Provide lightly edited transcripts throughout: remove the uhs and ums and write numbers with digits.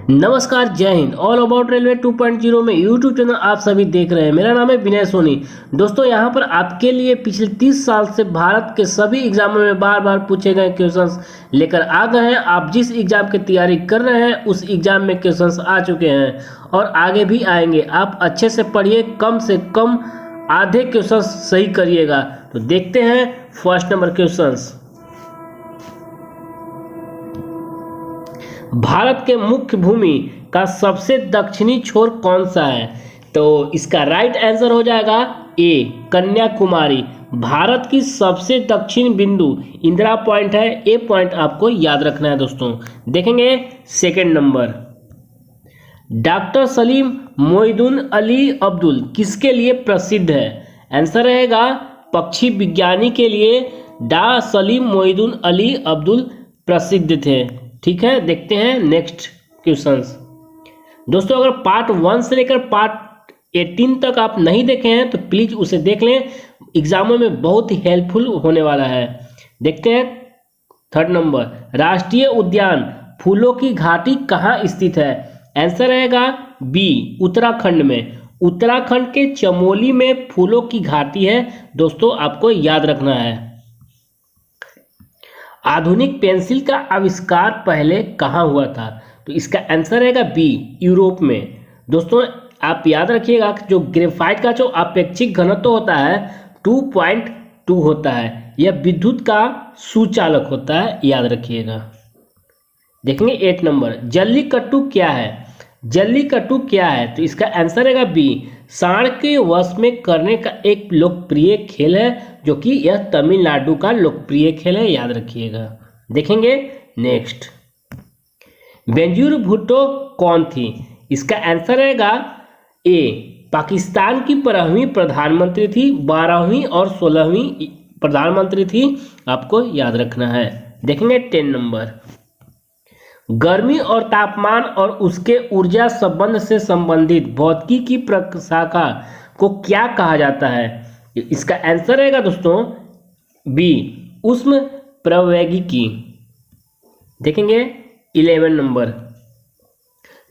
नमस्कार, जय Hind. All about railway 2.0 में यूट्यूब चैनल आप सभी देख रहे हैं। मेरा नाम है विनय सोनी। दोस्तों, यहाँ पर आपके लिए पिछले 30 साल से भारत के सभी एग्जामों में बार बार पूछे गए क्वेश्चंस लेकर आ गए हैं। आप जिस एग्जाम की तैयारी कर रहे हैं उस एग्जाम में क्वेश्चंस आ चुके हैं और आगे भी आएंगे। आप अच्छे से पढ़िए, कम से कम आधे क्वेश्चन सही करिएगा। तो देखते हैं फर्स्ट नंबर क्वेश्चंस। भारत के मुख्य भूमि का सबसे दक्षिणी छोर कौन सा है? तो इसका राइट आंसर हो जाएगा ए, कन्याकुमारी। भारत की सबसे दक्षिण बिंदु इंदिरा पॉइंट है। ए पॉइंट आपको याद रखना है दोस्तों। देखेंगे second number. Doctor Salim Moinuddin Ali Abdul किसके लिए प्रसिद्ध है? आंसर रहेगा पक्षी विज्ञानी के लिए डॉ सलीम मोइनुद्दीन अली अब्दुल प्रसिद्ध थे। ठीक है, देखते हैं नेक्स्ट क्वेश्चंस। दोस्तों, अगर पार्ट 1 से लेकर पार्ट 18 तक आप नहीं देखे हैं तो प्लीज उसे देख लें, एग्जामों में बहुत ही हेल्पफुल होने वाला है। देखते हैं थर्ड नंबर। राष्ट्रीय उद्यान फूलों की घाटी कहाँ स्थित है? आंसर रहेगा बी, उत्तराखंड में। उत्तराखंड के चमोली में फूलों की घाटी है दोस्तों, आपको याद रखना है। आधुनिक पेंसिल का आविष्कार पहले कहाँ हुआ था? तो इसका आंसर रहेगा बी, यूरोप में। दोस्तों, आप याद रखिएगा कि जो ग्रेफाइट का जो अपेक्षिक घनत्व होता है 2.2 होता है। यह विद्युत का सुचालक होता है, याद रखिएगा। देखेंगे 8 नंबर। जल्लीकट्टू क्या है? जल्लीकट्टू क्या है? तो इसका आंसर रहेगा बी, सांड के वश में करने का एक लोकप्रिय खेल है, जो कि यह तमिलनाडु का लोकप्रिय खेल है, याद रखिएगा। देखेंगे नेक्स्ट। बेनजीर भुट्टो कौन थी? इसका आंसर रहेगा ए, पाकिस्तान की 12वीं प्रधानमंत्री थी। 12वीं और 16वीं प्रधानमंत्री थी, आपको याद रखना है। देखेंगे 10 नंबर। गर्मी और तापमान और उसके ऊर्जा संबंध से संबंधित भौतिकी की प्रशाखा को क्या कहा जाता है? इसका आंसर रहेगा दोस्तों बी, उष्ण प्रवैगिकी। देखेंगे 11 नंबर।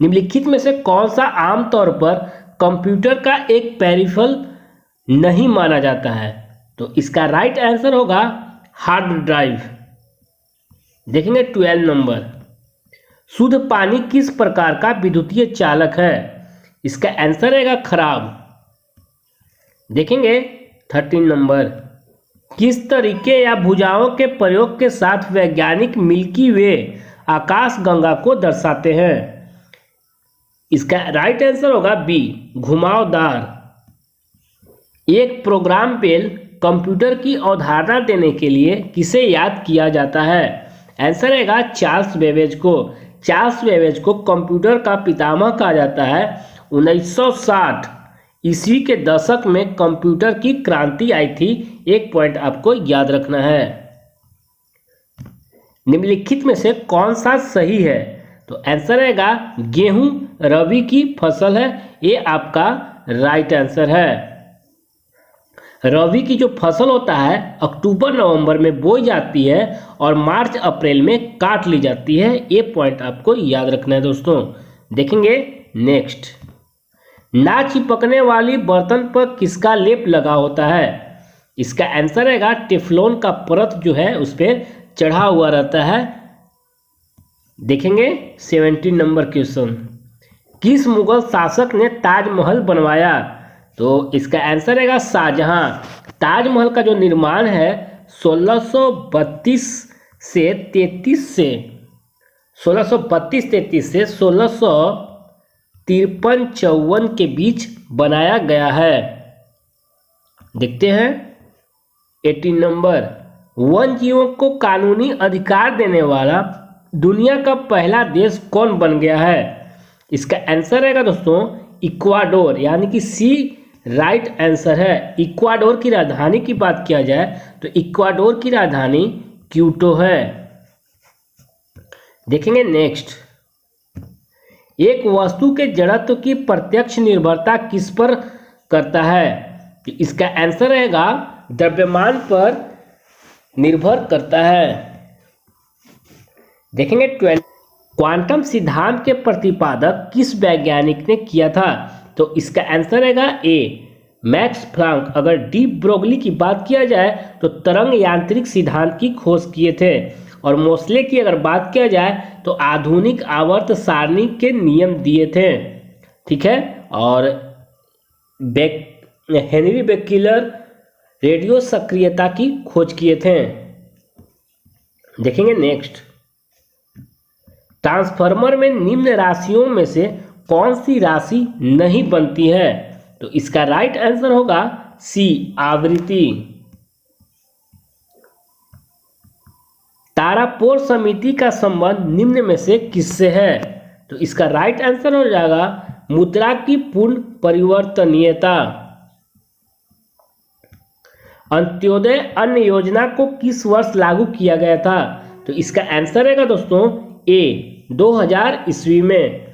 निम्नलिखित में से कौन सा आमतौर पर कंप्यूटर का एक पेरिफेरल नहीं माना जाता है? तो इसका राइट आंसर होगा हार्ड ड्राइव। देखेंगे 12 नंबर। शुद्ध पानी किस प्रकार का विद्युतीय चालक है? इसका आंसर रहेगा खराब। देखेंगे 13 नंबर। किस तरीके या भुजाओं के प्रयोग के साथ वैज्ञानिक मिल्की वे आकाशगंगा को दर्शाते हैं? इसका राइट आंसर होगा बी, घुमावदार। एक प्रोग्राम पेल कंप्यूटर की अवधारणा देने के लिए किसे याद किया जाता है? आंसर रहेगा चार्ल्स बेबेज को। चार्ल्स बेबेज को कंप्यूटर का पितामह कहा जाता है। 1960 ईस्वी के दशक में कंप्यूटर की क्रांति आई थी। एक पॉइंट आपको याद रखना है। निम्नलिखित में से कौन सा सही है? तो आंसर रहेगा गेहूं रबी की फसल है। ये आपका राइट आंसर है। रबी की जो फसल होता है अक्टूबर नवंबर में बोई जाती है और मार्च अप्रैल में काट ली जाती है। ये पॉइंट आपको याद रखना है दोस्तों। देखेंगे नेक्स्ट। ना चिपकने वाली बर्तन पर किसका लेप लगा होता है? इसका आंसर रहेगा टेफ्लॉन का परत जो है उस पर चढ़ा हुआ रहता है। देखेंगे 17 नंबर क्वेश्चन। किस मुगल शासक ने ताजमहल बनवाया? तो इसका आंसर रहेगा शाहजहां। ताजमहल का जो निर्माण है 1632 से 1653-54 के बीच बनाया गया है। देखते हैं 18 नंबर। वन जीवों को कानूनी अधिकार देने वाला दुनिया का पहला देश कौन बन गया है? इसका आंसर रहेगा दोस्तों इक्वाडोर, यानी कि सी राइट आंसर है। इक्वाडोर की राजधानी की बात किया जाए तो इक्वाडोर की राजधानी क्यूटो है। देखेंगे नेक्स्ट। एक वस्तु के जड़त्व की प्रत्यक्ष निर्भरता किस पर करता है? इसका आंसर रहेगा द्रव्यमान पर निर्भर करता है। देखेंगे क्वांटम सिद्धांत के प्रतिपादक किस वैज्ञानिक ने किया था? तो इसका आंसर रहेगा ए, मैक्स प्लांक। अगर डी ब्रोगली की बात किया जाए तो तरंग यांत्रिक सिद्धांत की खोज किए थे। और मोसले की अगर बात किया जाए तो आधुनिक आवर्त सारणी के नियम दिए थे। ठीक है। और हेनरी बेकेलर रेडियो सक्रियता की खोज किए थे। देखेंगे नेक्स्ट, ट्रांसफार्मर में निम्न राशियों में से कौन सी राशि नहीं बनती है? तो इसका राइट आंसर होगा सी, आवृत्ति। तारापोर समिति का संबंध निम्न में से किससे है? तो इसका राइट आंसर हो जाएगा मुद्रा की पूर्ण परिवर्तनीयता। अंत्योदय अन्न योजना को किस वर्ष लागू किया गया था? तो इसका आंसर रहेगा दोस्तों ए, 2000 ईस्वी में।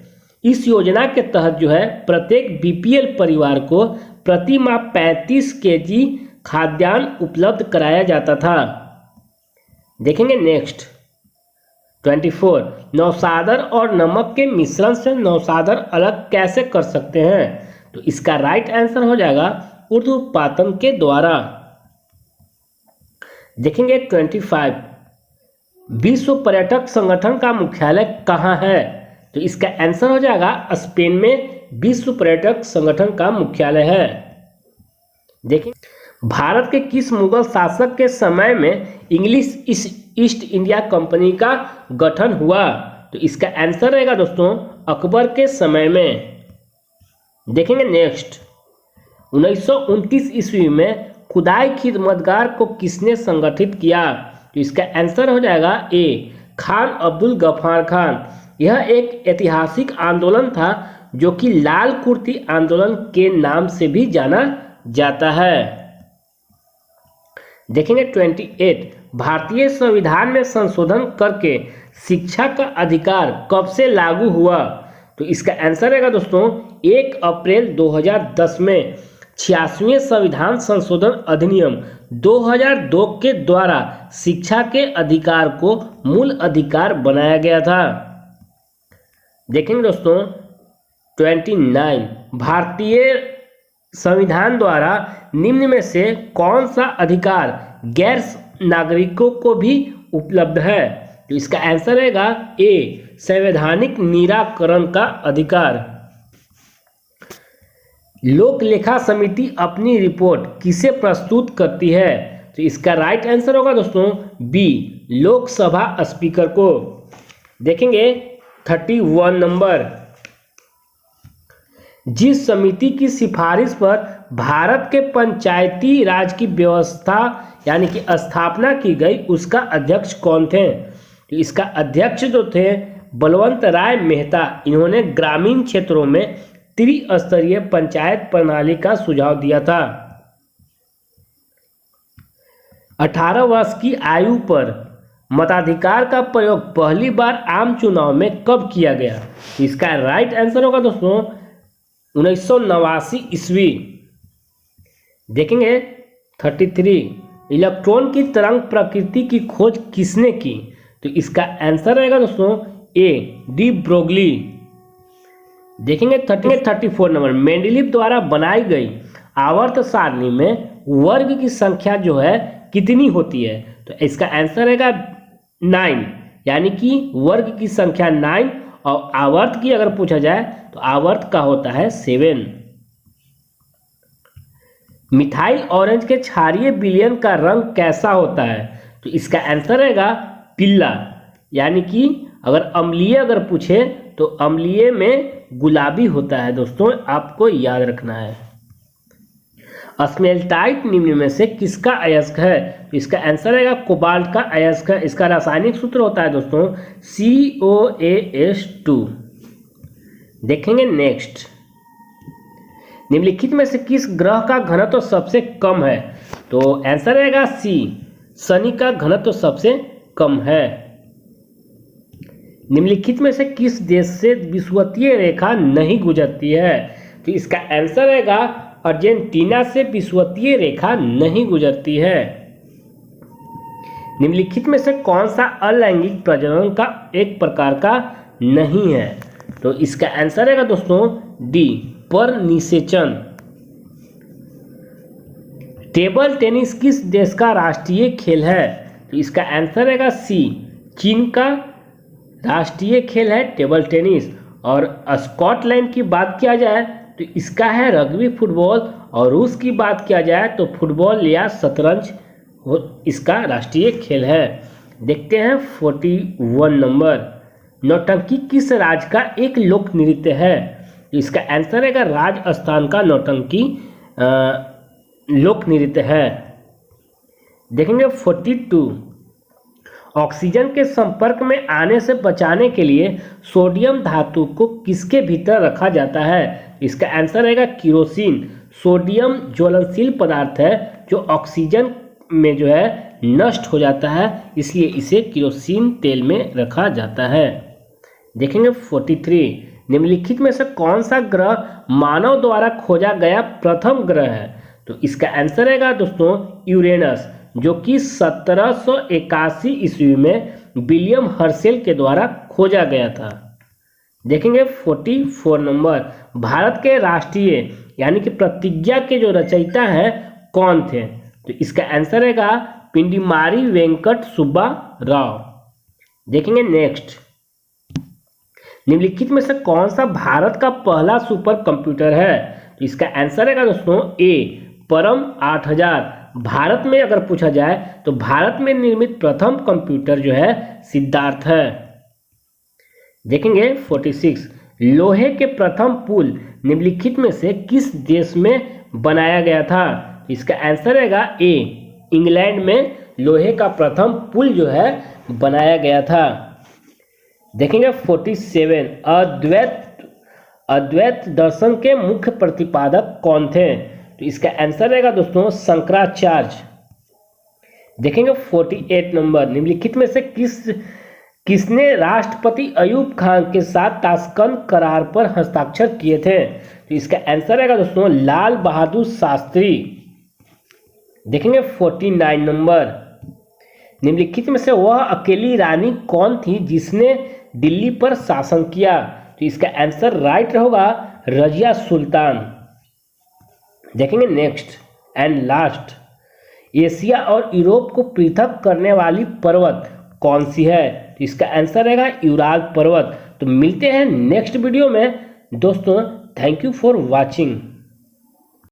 इस योजना के तहत जो है प्रत्येक बीपीएल परिवार को प्रति माह 35 केजी खाद्यान्न उपलब्ध कराया जाता था। देखेंगे नेक्स्ट 24, नौसादर और नमक के मिश्रण से नौसादर अलग कैसे कर सकते हैं? तो इसका राइट आंसर हो जाएगा ऊर्ध्वपातन के द्वारा। देखेंगे 25, विश्व पर्यटक संगठन का मुख्यालय कहाँ है? तो इसका आंसर हो जाएगा स्पेन में विश्व पर्यटक संगठन का मुख्यालय है। देखिए, भारत के किस मुगल शासक के समय में इंग्लिश ईस्ट इंडिया कंपनी का गठन हुआ? तो इसका आंसर रहेगा दोस्तों अकबर के समय में। देखेंगे नेक्स्ट, 1929 ईस्वी में खुदाई खिदमतगार को किसने संगठित किया? तो इसका आंसर हो जाएगा ए, खान अब्दुल गफ्फार खान। यह एक ऐतिहासिक आंदोलन था जो कि लाल कुर्ती आंदोलन के नाम से भी जाना जाता है। देखेंगे 28, भारतीय संविधान में संशोधन करके शिक्षा का अधिकार कब से लागू हुआ? तो इसका आंसर रहेगा दोस्तों 1 अप्रैल 2010 में 86वें संविधान संशोधन अधिनियम 2002 के द्वारा शिक्षा के अधिकार को मूल अधिकार बनाया गया था। देखेंगे दोस्तों 29, भारतीय संविधान द्वारा निम्न में से कौन सा अधिकार गैर नागरिकों को भी उपलब्ध है? तो इसका आंसर रहेगा ए, संवैधानिक निराकरण का अधिकार। लोक लेखा समिति अपनी रिपोर्ट किसे प्रस्तुत करती है? तो इसका राइट आंसर होगा दोस्तों बी, लोकसभा स्पीकर को। देखेंगे 31 नंबर, जिस समिति की सिफारिश पर भारत के पंचायती राज की व्यवस्था यानी कि स्थापना की गई उसका अध्यक्ष कौन थे? तो इसका अध्यक्ष जो थे बलवंत राय मेहता। इन्होंने ग्रामीण क्षेत्रों में त्रिस्तरीय पंचायत प्रणाली का सुझाव दिया था। 18 वर्ष की आयु पर मताधिकार का प्रयोग पहली बार आम चुनाव में कब किया गया? इसका राइट आंसर होगा दोस्तों 1989 ईस्वी। देखेंगे 33, इलेक्ट्रॉन की तरंग प्रकृति की खोज किसने की? तो इसका आंसर रहेगा दोस्तों ए, डी ब्रोगली। देखेंगे 34 नंबर, मेंडलीव द्वारा बनाई गई आवर्त सारणी में वर्ग की संख्या जो है कितनी होती है? तो इसका आंसर रहेगा 9, यानी कि वर्ग की संख्या 9। और आवर्त की अगर पूछा जाए तो आवर्त का होता है 7। मिथाइल ऑरेंज के क्षारीय विलयन का रंग कैसा होता है? तो इसका आंसर रहेगा पीला, यानी कि अगर अम्लीय अगर पूछे तो अम्लीय में गुलाबी होता है। दोस्तों आपको याद रखना है। स्मेल्टाइट निम्न में से किसका अयस्क है? तो इसका आंसर रहेगा कोबाल्ट का अयस्क है। इसका रासायनिक सूत्र होता है दोस्तों COAS2। देखेंगे नेक्स्ट, निम्नलिखित में से किस ग्रह का घनत्व सबसे कम है? तो आंसर रहेगा सी, शनि का घनत्व सबसे कम है। निम्नलिखित में से किस देश से विषुवतीय रेखा नहीं गुजरती है? तो इसका आंसर रहेगा अर्जेंटीना से विषुवतीय रेखा नहीं गुजरती है। निम्नलिखित में से कौन सा अलैंगिक प्रजनन का एक प्रकार का नहीं है। तो इसका आंसर रहेगा दोस्तों डी, पर निषेचन। टेबल टेनिस किस देश का राष्ट्रीय खेल है? तो इसका आंसर रहेगा सी, चीन का राष्ट्रीय खेल है टेबल टेनिस। और स्कॉटलैंड की बात किया जाए तो इसका है रग्बी फुटबॉल, और रूस की बात किया जाए तो फुटबॉल या शतरंज इसका राष्ट्रीय खेल है। देखते हैं 41 नंबर, नौटंकी किस राज्य का एक लोक नृत्य है? तो इसका आंसर रहेगा राजस्थान का नौटंकी लोक नृत्य है। देखेंगे 42, ऑक्सीजन के संपर्क में आने से बचाने के लिए सोडियम धातु को किसके भीतर रखा जाता है? इसका आंसर रहेगा केरोसिन। सोडियम ज्वलनशील पदार्थ है जो ऑक्सीजन में जो है नष्ट हो जाता है, इसलिए इसे केरोसिन तेल में रखा जाता है। देखेंगे 43, निम्नलिखित में से कौन सा ग्रह मानव द्वारा खोजा गया प्रथम ग्रह है? तो इसका आंसर रहेगा दोस्तों यूरेनस, जो कि 1781 ईस्वी में विलियम हर्शेल के द्वारा खोजा गया था। देखेंगे 44 नंबर, भारत के राष्ट्रीय यानी कि प्रतिज्ञा के जो रचयिता हैं कौन थे? तो इसका आंसर रहेगा पिंडिमारी वेंकट सुब्बा राव। देखेंगे नेक्स्ट, निम्नलिखित में से कौन सा भारत का पहला सुपर कंप्यूटर है? तो इसका आंसर रहेगा दोस्तों ए, परम 8000। भारत में अगर पूछा जाए तो भारत में निर्मित प्रथम कंप्यूटर जो है सिद्धार्थ है। देखेंगे 46, लोहे के प्रथम पुल निम्नलिखित में से किस देश में बनाया गया था? इसका आंसर रहेगा ए, इंग्लैंड में लोहे का प्रथम पुल जो है बनाया गया था। देखेंगे 47, अद्वैत दर्शन के मुख्य प्रतिपादक कौन थे? तो इसका आंसर रहेगा दोस्तों शंकराचार्य। देखेंगे 48 नंबर, निम्नलिखित में से किसने राष्ट्रपति अयूब खान के साथ ताशकंद करार पर हस्ताक्षर किए थे? तो इसका आंसर रहेगा दोस्तों लाल बहादुर शास्त्री। देखेंगे 49 नंबर, निम्नलिखित में से वह अकेली रानी कौन थी जिसने दिल्ली पर शासन किया? तो इसका आंसर राइट होगा रजिया सुल्तान। देखेंगे नेक्स्ट एंड लास्ट, एशिया और यूरोप को पृथक करने वाली पर्वत कौन सी है? तो इसका आंसर रहेगा यूराल पर्वत। तो मिलते हैं नेक्स्ट वीडियो में दोस्तों। Thank you for watching.